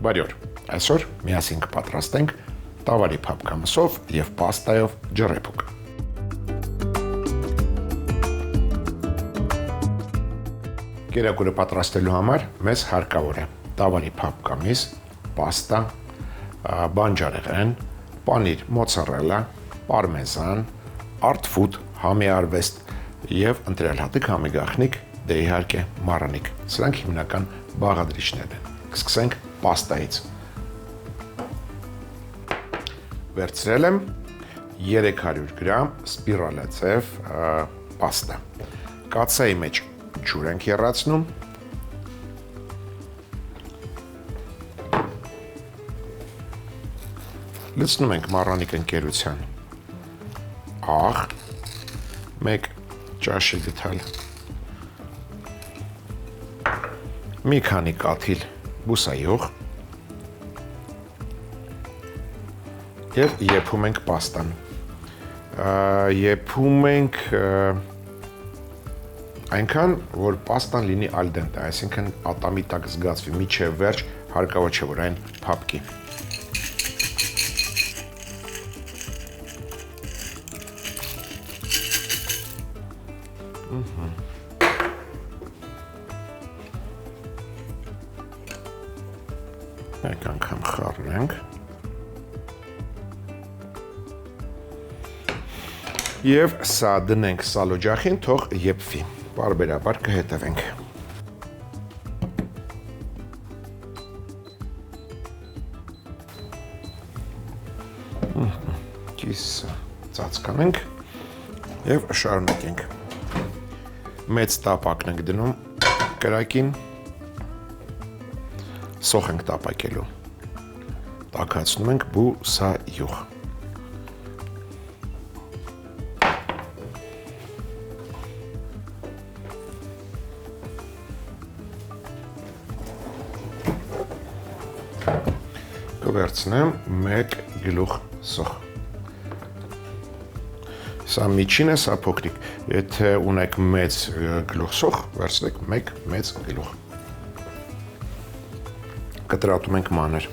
Բարի օր։ Այսօր միասին կպատրաստենք տավարի փափկամսով եւ պաստայով ջրեպուկ։ Կերակուրը պատրաստելու համար մեզ հարկավոր է տավարի փափկամիս, պաստա, բանջարեղեն, պանիր մոցարելա, պարմեզան, արտֆուդ, համի արվեստ եւ ընտրյալ հատիկ համի գաղտնիք, դե իհարկե մառանիկ։ Սրանք հիմնական բաղադրիչներն են։ Կսկսենք պաստայից։ Վերցրել եմ 300 գրամ սպիրալաձև պաստա։ Կաթսայի մեջ ջուր ենք եռացնում։ Լցնում ենք մառանիկ ընկերության աղ, 1 ճաշի գթալ, մի քանի կաթիլ բուսայուղ եւ եփում ենք պաստան։ Եփում ենք այնքան, որ պաստան լինի al dente, այսինքն ատամի տակ զգացվի, մինչև վերջ հարկավոր չէ, որ այն փափկի։ Մեկ անգամ խառնենք եւ սա դնենք սալօջախին, թող եփվի, բարբերաբար կհետևենք։ Կիսը ծածկանենք եւ շարունակենք։ Մեծ տապակն ենք դնում կրակին, սոխ ենք տապակելու, տաքացնում ենք բուսայուղ։ Կվերցնեմ 1 գլուխ սոխ։ Սա միջին է, սա փոքրիկ։ Եթե ունեք մեծ գլուխ սոխ, վերցնեք 1 մեծ գլուխ։ Կտրատում ենք մանր։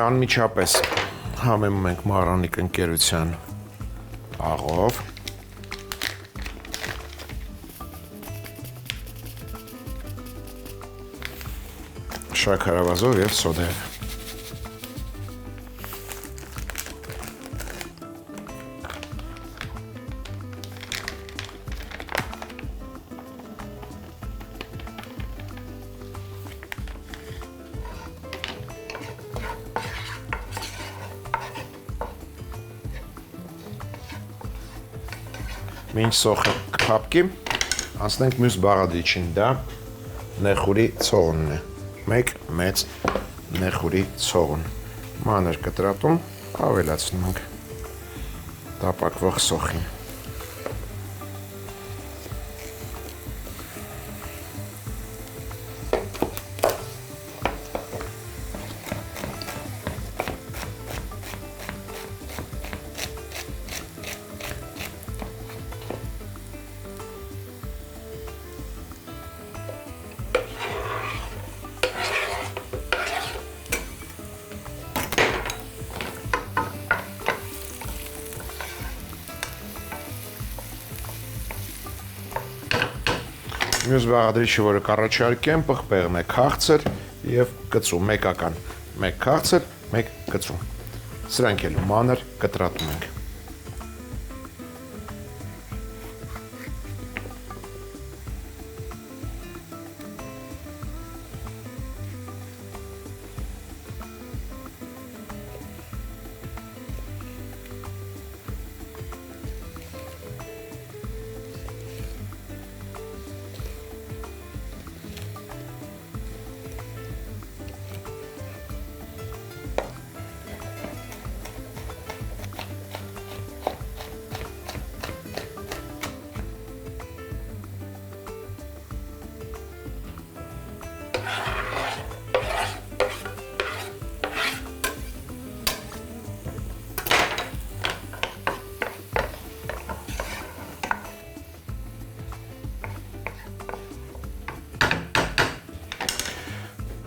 Անմիջապես համեմում ենք մառանիկ ընկերության աղով։ Շաքարավազով եւ սոդայով։ Մինչ սոխը կփափկի, անցնենք մյուս բաղադրիչին, դա նեխուրի ցողունն է։ 1 մեծ նեխուրի ցողուն։ Մանր կտրատում, ավելացնում ենք տապակվող սոխին։ Մյուս բաղադրիչը, որը կառաջարկեմ, պղպեղն է քաղցր եւ կծու, մեկական, 1 քաղցր, 1 կծու։ Սրանք էլ մանր կտրատում ենք։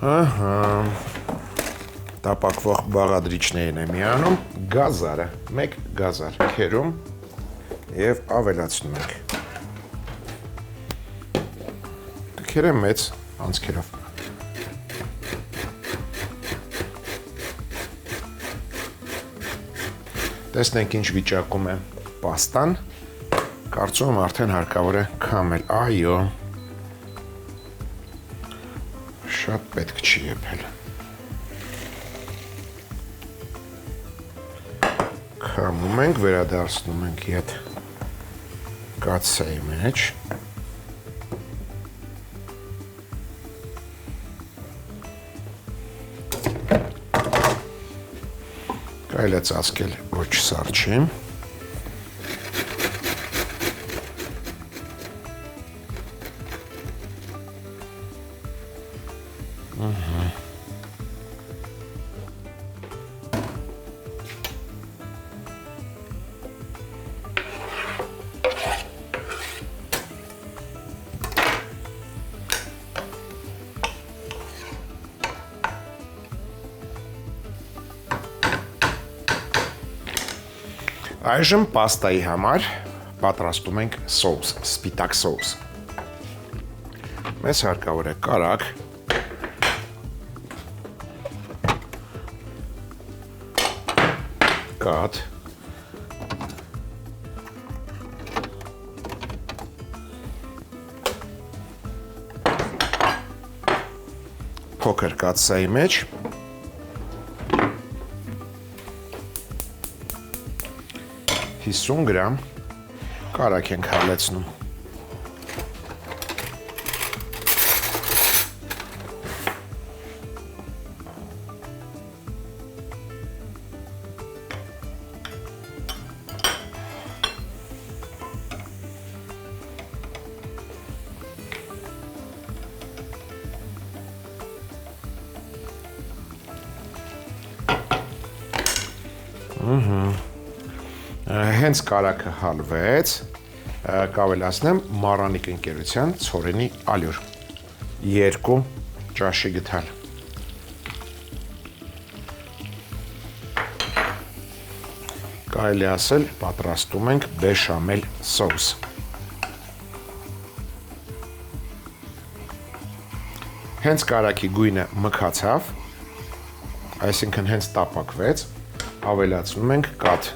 Ահա։ Տապակվող բաղադրիչներին եմ միանում, գազարը, մեկ գազար քերում և ավելացնում ենք։ Քերեմ մեծ անցքերով։ Տեսնենք ինչ վիճակում է պաստան, կարծում եմ արդեն հարկավոր է քամել, այո, շատ պետք չի եփել։ Քամում ենք, վերադարձնում ենք իդ կաթսայի մեջ։ Կարելի է ծածկել, որ չսառչի։ Այժմ պաստայի համար պատրաստում ենք սոուս, սպիտակ սոուս։ Մեզ հարկավոր է կարագ, կաթ, փոքր կաթսայի մեջ 50 գրամ կարագ ենք հալեցնում։ Հենց կարագը հալվեց, կավելացնեմ Մարանիկ ընկերության ցորենի ալյուր, 2 ճաշի գթալ։ Կարելի ասել պատրաստում ենք բեշամել սոուս։ Հենց կարագի գույնը մքացավ, այսինքն հենց տապակվեց, ավելացնում ենք կաթ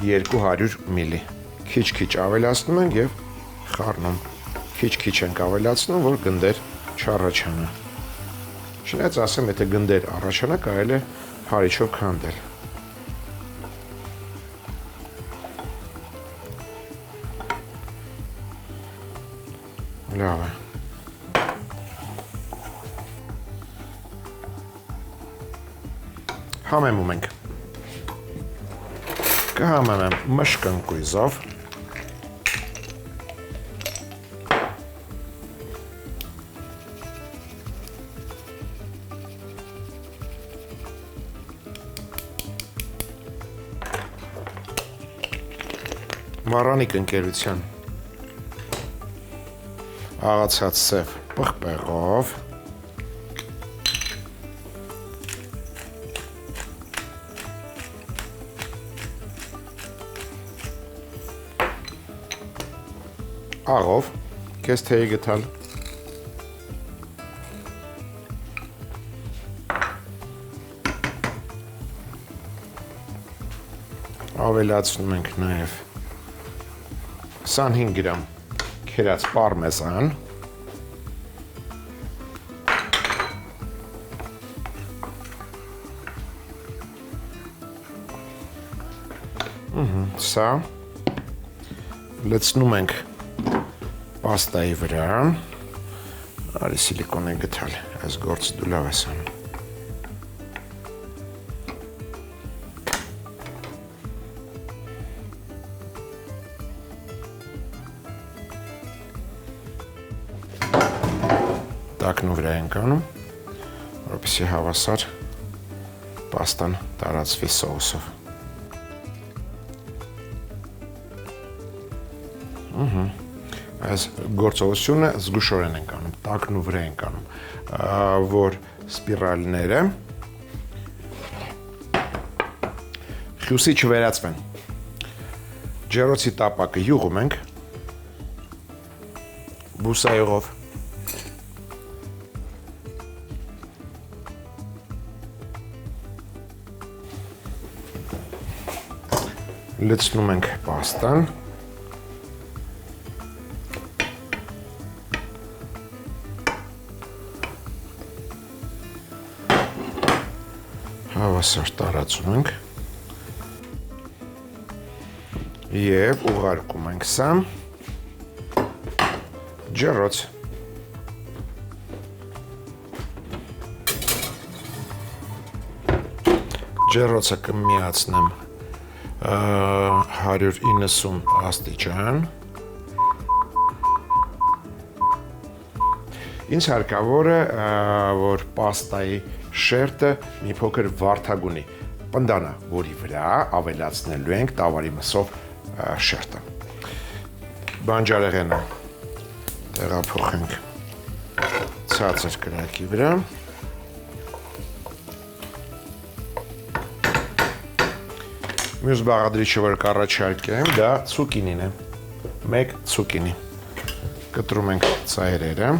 200 մլ. Քիչ-քիչ ավելացնում ենք և խառնում։ Քիչ-քիչ ենք ավելացնում, որ գնդեր չառաջանա։ Չնայած ասեմ, եթե գնդեր առաջանա, կարելի է փարիչով քանդել։ Լավ է։ Համեմում ենք։ Կհամեմեմ մշկընկույզով, Մարանիկ ընկերության աղացած սև պղպեղով, աղով, կես թեյի գթալ, ավելացնում ենք նաև 25 գրամ քերած պարմեզան, սա լցնում ենք պաստայի վրա, արի սիլիկոն է գթալ, այս գործը դու լավ ես անում։ Տակնու վրա ենք անում, որպեսզի հավասար պաստան տարածվի սոուսով։ այս գործողությունը զգուշորեն ենք անում, տակն ու վրա ենք անում, որ սպիրալները խյուսի չվերածվեն։ Ջեռոցի տապակը յուղում ենք բուսայուղով։ Լցնում ենք պաստան։ Հավասար տարածում ենք և ուղարկում ենք սա ջեռոց։ Ջեռոցը կմիացնեմ 190 աստիճան։ Ինձ հարկավոր է, որ պաստայի շերտը մի փոքր վարդագույնի պնդանա, որի վրա ավելացնելու ենք տավարի մսով շերտը։ Բանջարեղենը տեղափոխենք ցածր կրակի վրա։ Մյուս բաղադրիչը, որ կառաջարկեմ, դա ցուկինին է, 1 ցուկինի։ Կտրում ենք ծայրերը,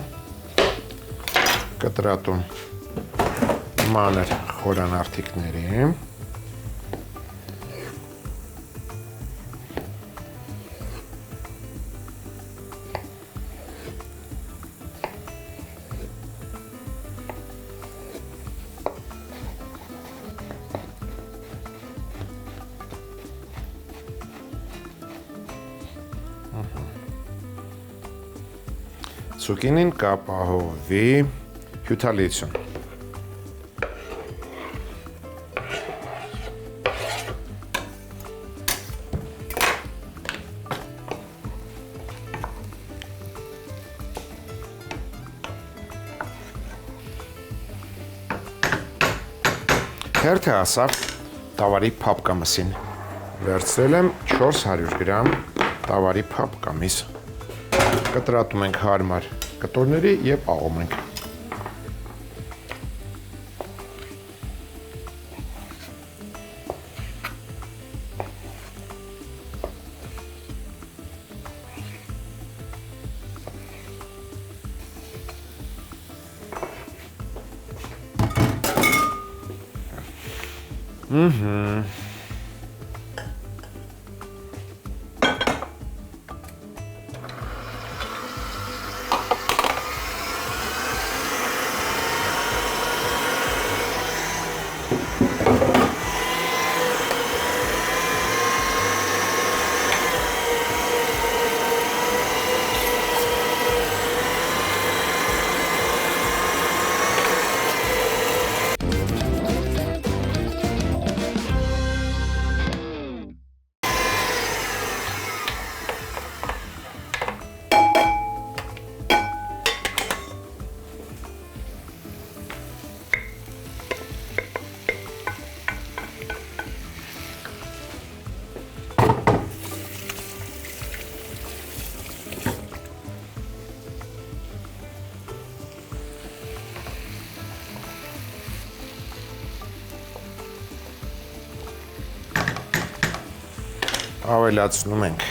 կտրատում մանր խորանարդիկների, ցուկինին կապահովի հյութալիություն։ Հերթը հասավ տավարի փափկամսին։ Վերցրել եմ 400 գրամ տավարի փափկամիս։ Կտրատում ենք հարմար կտորների և աղում ենք։ Ավելացնում ենք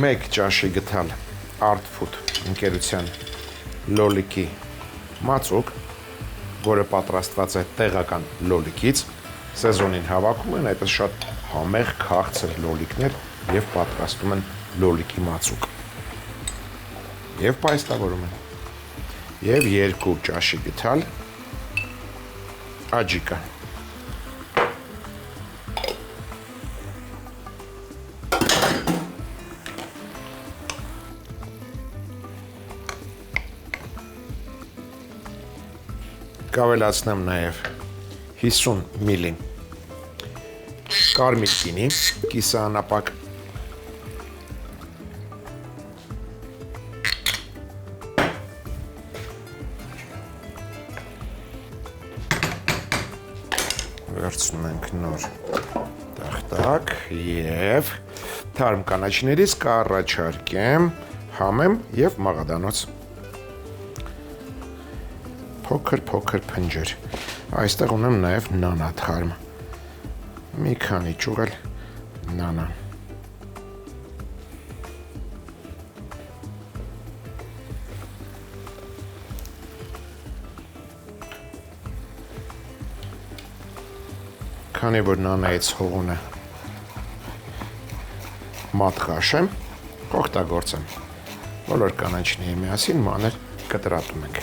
1 ճաշի գթալ Artfood ընկերության լոլիկի մածուկ, որը պատրաստված է տեղական լոլիկից, սեզոնին հավաքում են այդպես շատ համեղ քաղցր լոլիկներ և պատրաստում են լոլիկի մածուկ և պայստավորում են, և 2 ճաշի գթալ աջիկա։ Կավելացնեմ նաև 50 միլի կարմիր գինի, կիսաանապակ, վերցնում ենք նոր տախտակ և Թարմ կանաչիներից կառաջարկեմ համեմ եւ մաղադանոց։ Փոքր փնջեր։ Այստեղ ունեմ նաեւ նանա թարմ։ Մի քանի ճուղել նանա։ Քանի որ նանայից հողունը մատ խաշեմ, կօգտագործեմ։ Բոլոր կանաչիների միասին մանր կտրատում ենք։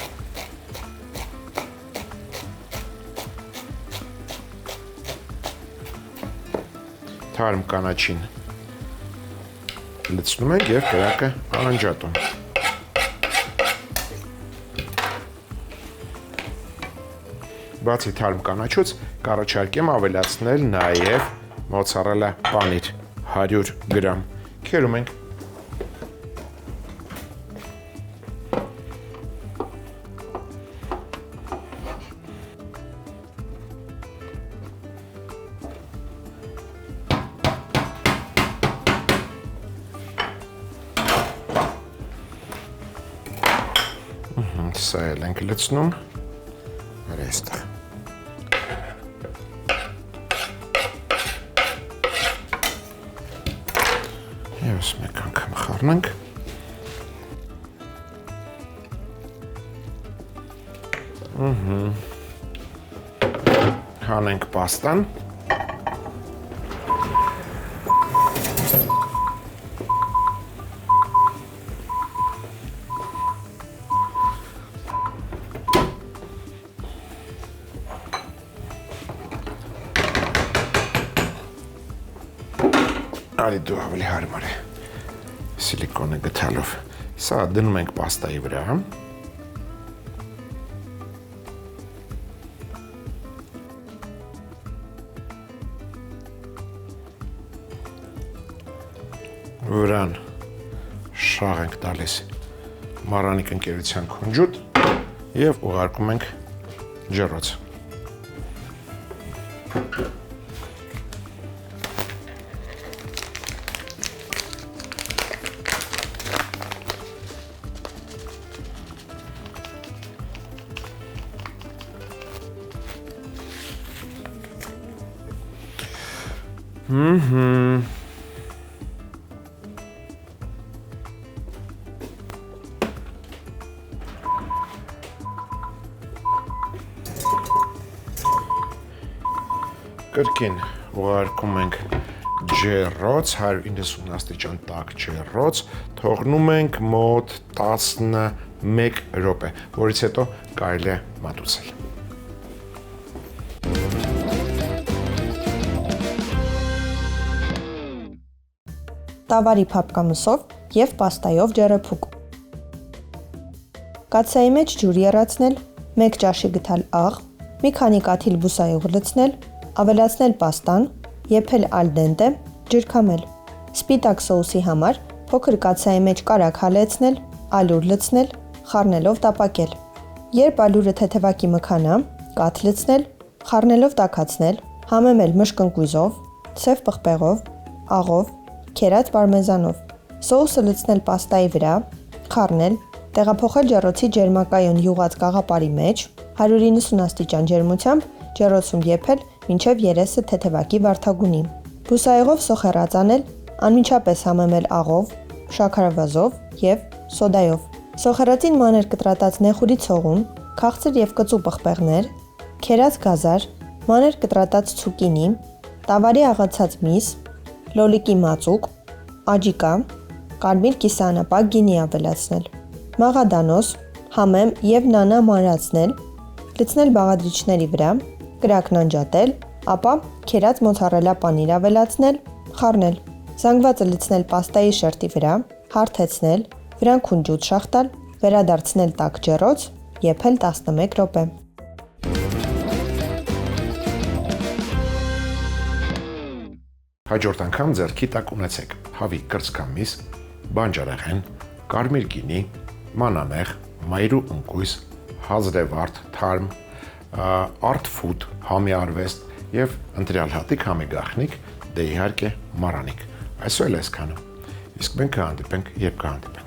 Թարմ կանաչին լցնում ենք եւ կրակը անջատում։ Բացի թարմ կանաչուց կառաջարկեմ ավելացնել նաեւ մոցարելա պանիր 100 գրամ։ Քերում ենք։ Սա էլ ենք լցնում, այստեղ։ Եվս մեկ անգամ խառնենք։ Հանենք պաստան։ Արի դու ավելի հարմար է սիլիկոնը գտալով։ Սա դնում ենք պաստայի վրա։ Վրան շաղ ենք տալիս Մարանիկ ընկերության քունջուտ եւ ուղարկում ենք ջեռոց։ Կրկին ուղարկում ենք ջեռոց, 190 աստիճան տաք ջեռոց, թողնում ենք մոտ 11 րոպե, որից հետո կարելի է մատուցել։ Տավարի փափկամսով եւ պաստայով ջեռեփուկ։ Կաթսայի մեջ ջուր եռացնել, 1 ճաշի գթալ աղ, մի քանի կաթիլ բուսայուղ լցնել, ավելացնել պաստան, եփել al dente, ջրքամել։ Սպիտակ սոուսի համար փոքր կաթսայի մեջ կարագ հալեցնել, ալյուր լցնել, խառնելով տապակել։ Երբ ալյուրը թեթևակի մքանա, կաթ լցնել, խառնելով տաքացնել, համեմել մշկընկույզով, սև պղպեղով, աղով, քերած պարմեզանով։ Սոուսը լցնել պաստայի վրա, խառնել, տեղափոխել ջեռոցի ջերմակայուն յուղած կաղապարի մեջ, 190 աստիճան ջերմությամբ ջեռոցում եփել մինչև երեսը թեթևակի վարդագունի։ Բուսայուղով սոխեռած անել, անմիջապես համեմել աղով, շաքարավազով եւ սոդայով։ Սոխեռածին մանր կտրատած նեխուրի ցողուն, քաղցր եւ կծու պղպեղներ, քերած գազար, մանր կտրատած ցուկինի, տավարի աղացած միս, լոլիկի մածուկ, աջիկա, կարմիր կիսաանապակ գինի ավելացնել։ Մաղադանոց, համեմ եւ նանա մանրացնել, լցնել բաղադրիչների վրա, կրակն անջատել, ապա քերած մոցարելա պանիր ավելացնել, խառնել։ Զանգվածը լցնել պաստայի շերտի վրա, հարթեցնել, վրան քունջուտ շաղ տալ, վերադարձնել տաք ջեռոց, եփել 11 րոպե։ Հաջորդ անգամ ձեռքի տակ ունեցեք հավի կրծքամիս, բանջարեղեն, կարմիր գինի, մանանեխ, մայրու ընկույզ, հազրևարդ, թարմ, art food, համի արվեստ եւ ընտրյալ հատիկ համի գախնիկ, դե իհարկե մարանիկ։ Այսօր էլ այսքանը։ Իսկ մենք կհանդիպենք, երբ կհանդիպենք։